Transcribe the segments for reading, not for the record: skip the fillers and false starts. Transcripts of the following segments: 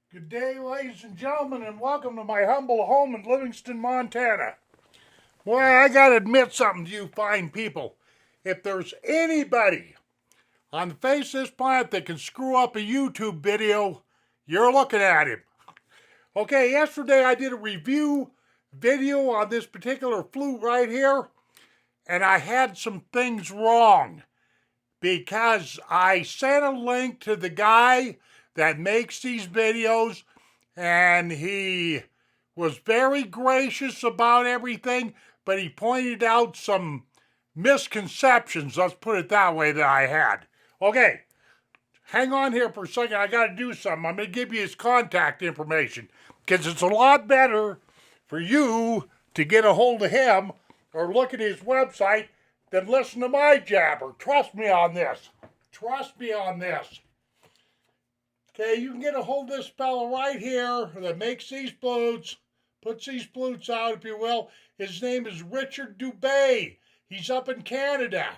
Good day, ladies and gentlemen, and welcome to my humble home in Livingston, Montana. Boy, I gotta admit something to you fine people. If there's anybody on the face of this planet that can screw up a YouTube video, you're looking at him. Okay, yesterday I did a review video on this particular flute right here, and I had some things wrong because I sent a link to the guy that makes these videos, and he was very gracious about everything, but he pointed out some misconceptions, let's put it that way, that I had. Okay, hang on here for a second. I got to do something. I'm going to give you his contact information because it's a lot better for you to get a hold of him or look at his website than listen to my jabber. Trust me on this. Trust me on this. Okay, you can get a hold of this fella right here that makes these flutes, puts these flutes out, if you will. His name is Richard Dubé. He's up in Canada.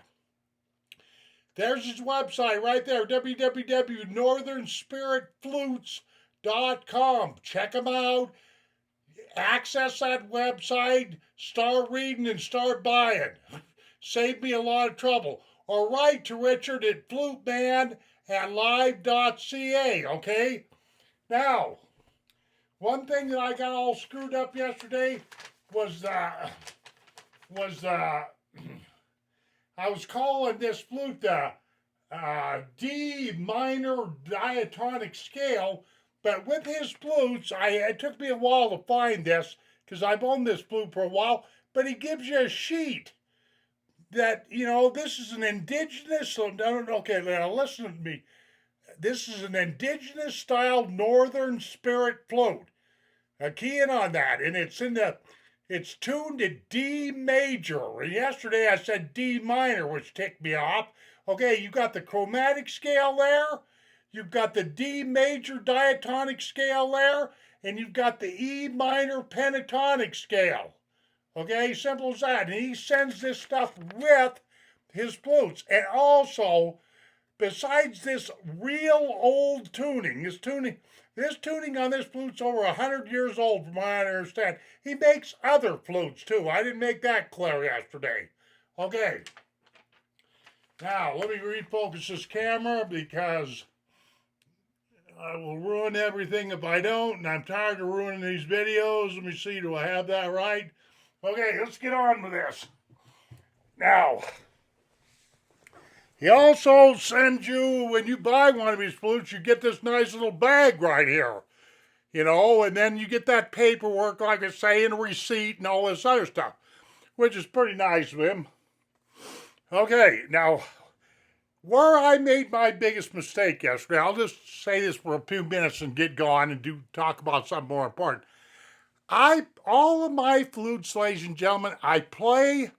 There's his website right there, www.NorthernSpiritFlutes.com. Check him out. Access that website, start reading and start buying. Saved me a lot of trouble. Or write to Richard at fluteman@live.ca, okay? Now, one thing that I got all screwed up yesterday was I was calling this flute the D minor diatonic scale, but with his flutes, it took me a while to find this because I've owned this flute for a while, but he gives you a sheet that, this is an indigenous, okay, now listen to me. This is an indigenous style Northern Spirit flute. Now key in on that, and it's tuned to D major. And yesterday I said D minor, which ticked me off. Okay, you got the chromatic scale there, you've got the D major diatonic scale there, and you've got the E minor pentatonic scale. Okay, simple as that. And he sends this stuff with his flutes. And also, besides this real old tuning, this tuning on this flute's over 100 years old, from what I understand. He makes other flutes too. I didn't make that clear yesterday. Okay. Now, let me refocus this camera because I will ruin everything if I don't, and I'm tired of ruining these videos. Let me see, do I have that right? Okay, let's get on with this. Now, he also sends you, when you buy one of his flutes, you get this nice little bag right here. And then you get that paperwork, like I say, and a receipt and all this other stuff, which is pretty nice of him. Okay, now, where I made my biggest mistake yesterday, I'll just say this for a few minutes and get going and talk about something more important. All of my flutes, ladies and gentlemen, I play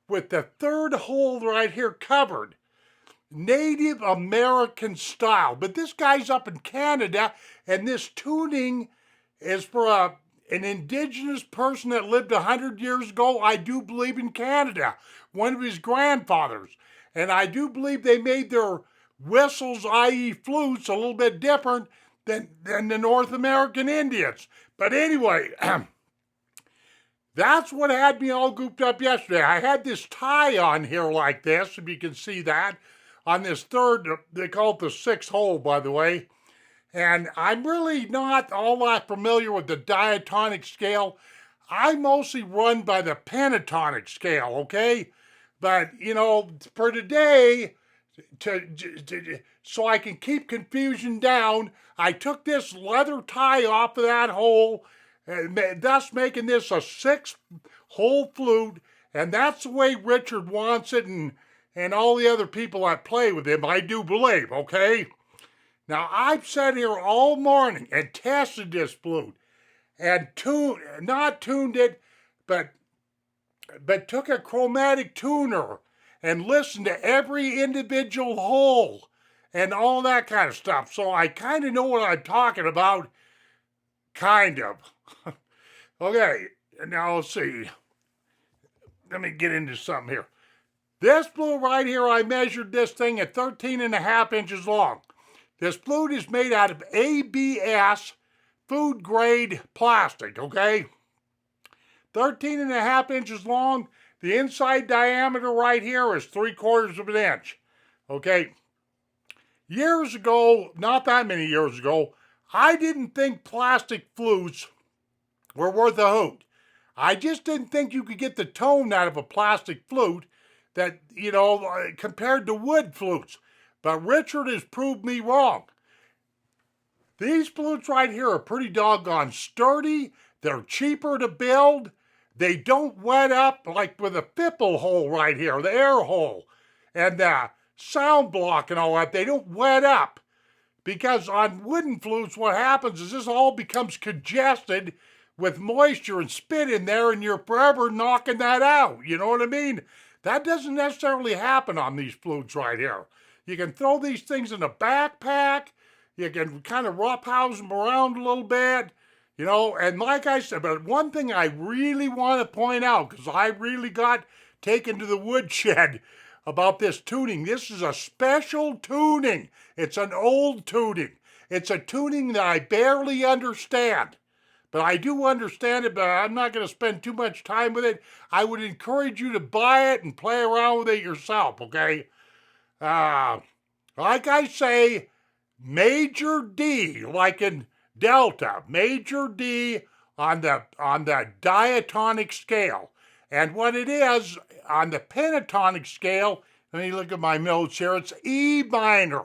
with the third hole right here covered. Native American style. But this guy's up in Canada, and this tuning is for an indigenous person that lived 100 years ago, I do believe, in Canada. One of his grandfathers. And I do believe they made their whistles, i.e. flutes, a little bit different than the North American Indians. But anyway, that's what had me all gooped up yesterday. I had this tie on here like this, if you can see that, on this third, they call it the sixth hole, by the way. And I'm really not all that familiar with the diatonic scale. I mostly run by the pentatonic scale, okay? But, for today, so I can keep confusion down, I took this leather tie off of that hole, thus making this a 6-hole flute, and that's the way Richard wants it, and all the other people that play with him, I do believe, okay? Now, I've sat here all morning and tested this flute, and not tuned it, but took a chromatic tuner and listened to every individual hole and all that kind of stuff. So I kind of know what I'm talking about, kind of. Okay, now let's see. Let me get into something here. This flute right here, I measured this thing at 13.5 inches long. This flute is made out of ABS food grade plastic, okay? 13.5 inches long. The inside diameter right here is 3/4 of an inch. Okay. Years ago, not that many years ago, I didn't think plastic flutes were worth a hoot. I just didn't think you could get the tone out of a plastic flute that, compared to wood flutes. But Richard has proved me wrong. These flutes right here are pretty doggone sturdy. They're cheaper to build. They don't wet up like with a fipple hole right here, the air hole, and the sound block and all that. They don't wet up. Because on wooden flutes, what happens is this all becomes congested with moisture and spit in there, and you're forever knocking that out. You know what I mean? That doesn't necessarily happen on these flutes right here. You can throw these things in a backpack. You can kind of roughhouse them around a little bit. And like I said, but one thing I really want to point out, because I really got taken to the woodshed about this tuning. This is a special tuning. It's an old tuning. It's a tuning that I barely understand. But I do understand it, but I'm not going to spend too much time with it. I would encourage you to buy it and play around with it yourself, okay? Like I say, major D, like in Delta, major D on the diatonic scale. And what it is, on the pentatonic scale, let me look at my notes here, it's E minor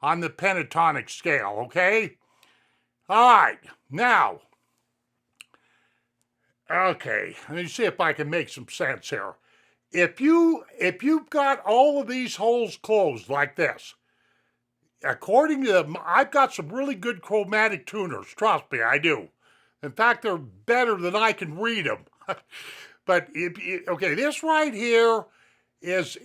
on the pentatonic scale, okay? All right, now, okay, let me see if I can make some sense here. If you've got all of these holes closed like this, according to them, I've got some really good chromatic tuners. Trust me, I do. In fact, they're better than I can read them. But this right here is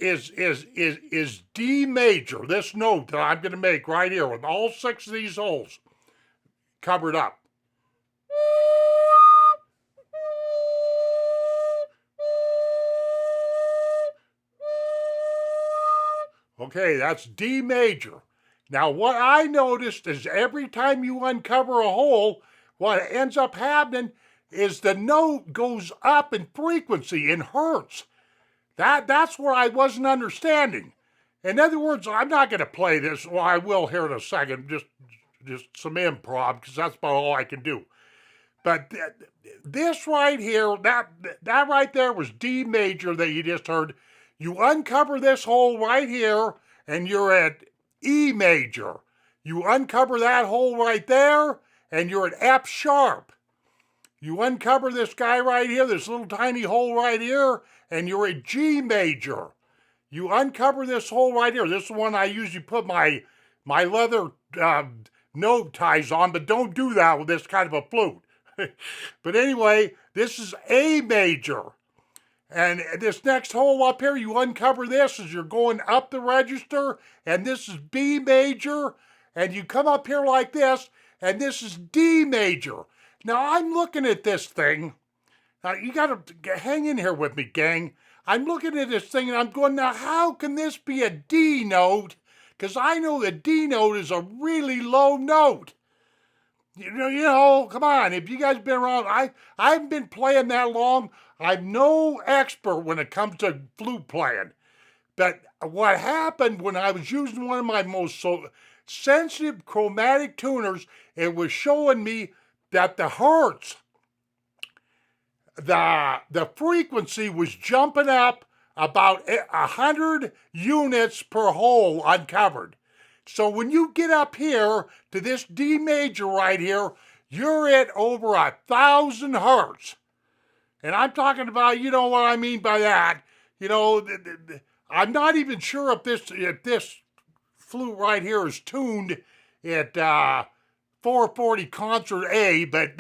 D major. This note that I'm going to make right here with all 6 of these holes covered up. Okay, that's D major. Now, what I noticed is every time you uncover a hole, what ends up happening is the note goes up in frequency in hertz. That's what I wasn't understanding. In other words, I'm not going to play this. Well, I will here in a second, just some improv, because that's about all I can do. But this right here, that right there was D major that you just heard. You uncover this hole right here, and you're at E major. You uncover that hole right there, and you're at F sharp. You uncover this guy right here, this little tiny hole right here, and you're at G major. You uncover this hole right here. This is the one I usually put my leather note ties on, but don't do that with this kind of a flute. But anyway, this is A major. And this next hole up here, you uncover this as you're going up the register, and this is B major, and you come up here like this, and this is D major. Now, I'm looking at this thing. Now, you got to hang in here with me, gang. I'm looking at this thing, and I'm going, now, how can this be a D note? Because I know the D note is a really low note. You know, come on. If you guys been around, I haven't been playing that long. I'm no expert when it comes to flute playing. But what happened when I was using one of my most sensitive chromatic tuners, it was showing me that the hertz, the frequency was jumping up about 100 units per hole uncovered. So when you get up here to this D major right here, you're at over 1,000 hertz. And I'm talking about, you know what I mean by that. You know, I'm not even sure if this flute right here is tuned at 440 concert A, but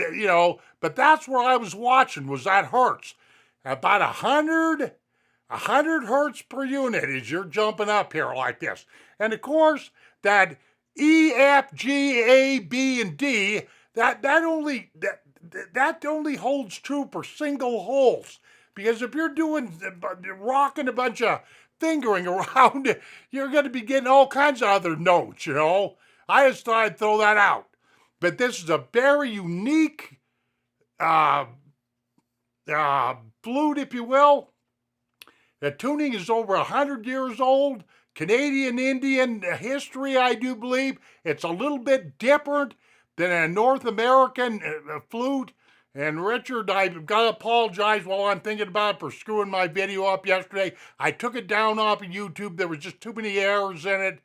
but that's where I was watching, was that hertz. About 100 hertz per unit as you're jumping up here like this. And of course, that E, F, G, A, B, and D, that only holds true for single holes. Because if you're rocking a bunch of fingering around, you're going to be getting all kinds of other notes, you know. I just thought I'd throw that out. but this is a very unique flute, if you will. The tuning is over 100 years old. Canadian Indian history, I do believe. It's a little bit different than a North American flute. And Richard, I've got to apologize while I'm thinking about it for screwing my video up yesterday. I took it down off of YouTube. There was just too many errors in it.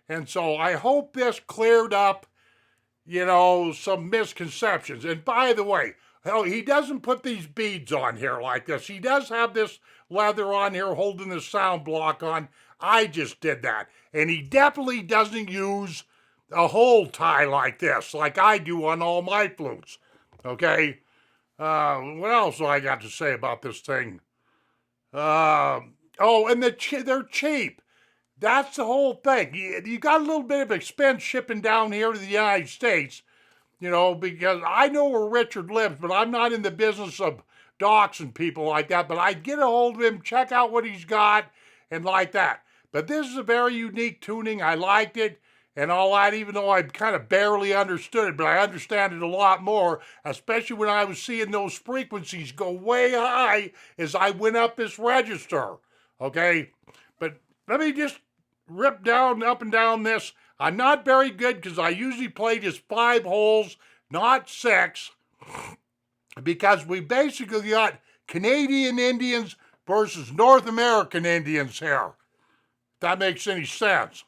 And so I hope this cleared up, some misconceptions. And by the way, he doesn't put these beads on here like this. He does have this leather on here holding the sound block on. I just did that. And he definitely doesn't use a hole tie like this, like I do on all my flutes. Okay? What else do I got to say about this thing? And they're cheap. That's the whole thing. You got a little bit of expense shipping down here to the United States, because I know where Richard lives, but I'm not in the business of doxing people like that. But I'd get a hold of him, check out what he's got, and like that. But this is a very unique tuning. I liked it and all that, even though I kind of barely understood it, but I understand it a lot more, especially when I was seeing those frequencies go way high as I went up this register, okay? But let me just rip down, up and down this. I'm not very good because I usually play just 5 holes, not 6, because we basically got Canadian Indians versus North American Indians here, if that makes any sense.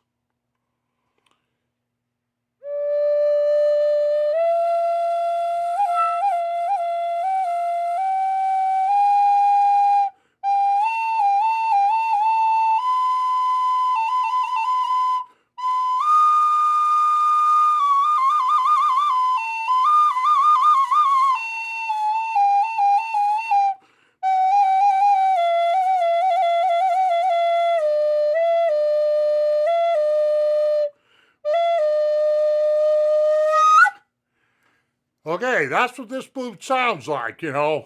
Okay, that's what this flute sounds like, I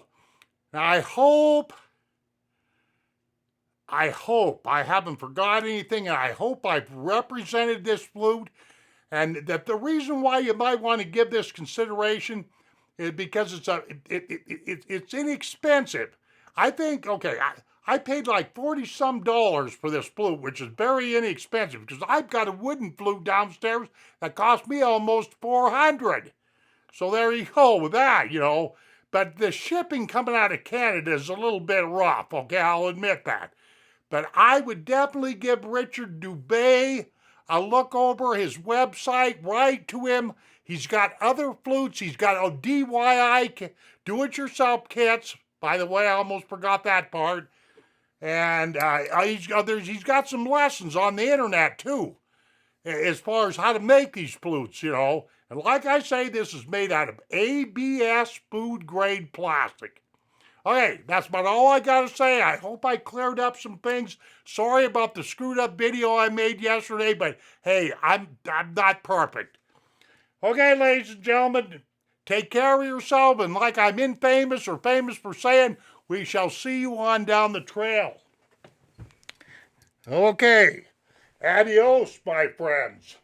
hope I haven't forgotten anything, and I hope I've represented this flute, and that the reason why you might want to give this consideration is because it's inexpensive. I think, I paid like $40-some for this flute, which is very inexpensive, because I've got a wooden flute downstairs that cost me almost $400. So there you go with that, But the shipping coming out of Canada is a little bit rough, okay? I'll admit that. But I would definitely give Richard Dubé a look over his website, write to him. He's got other flutes. He's got a DIY, do-it-yourself kits. By the way, I almost forgot that part. And he's got some lessons on the internet, too, as far as how to make these flutes, And like I say, this is made out of ABS food-grade plastic. Okay, that's about all I got to say. I hope I cleared up some things. Sorry about the screwed-up video I made yesterday, but hey, I'm not perfect. Okay, ladies and gentlemen, take care of yourself, and like I'm infamous or famous for saying, we shall see you on down the trail. Okay, adios, my friends.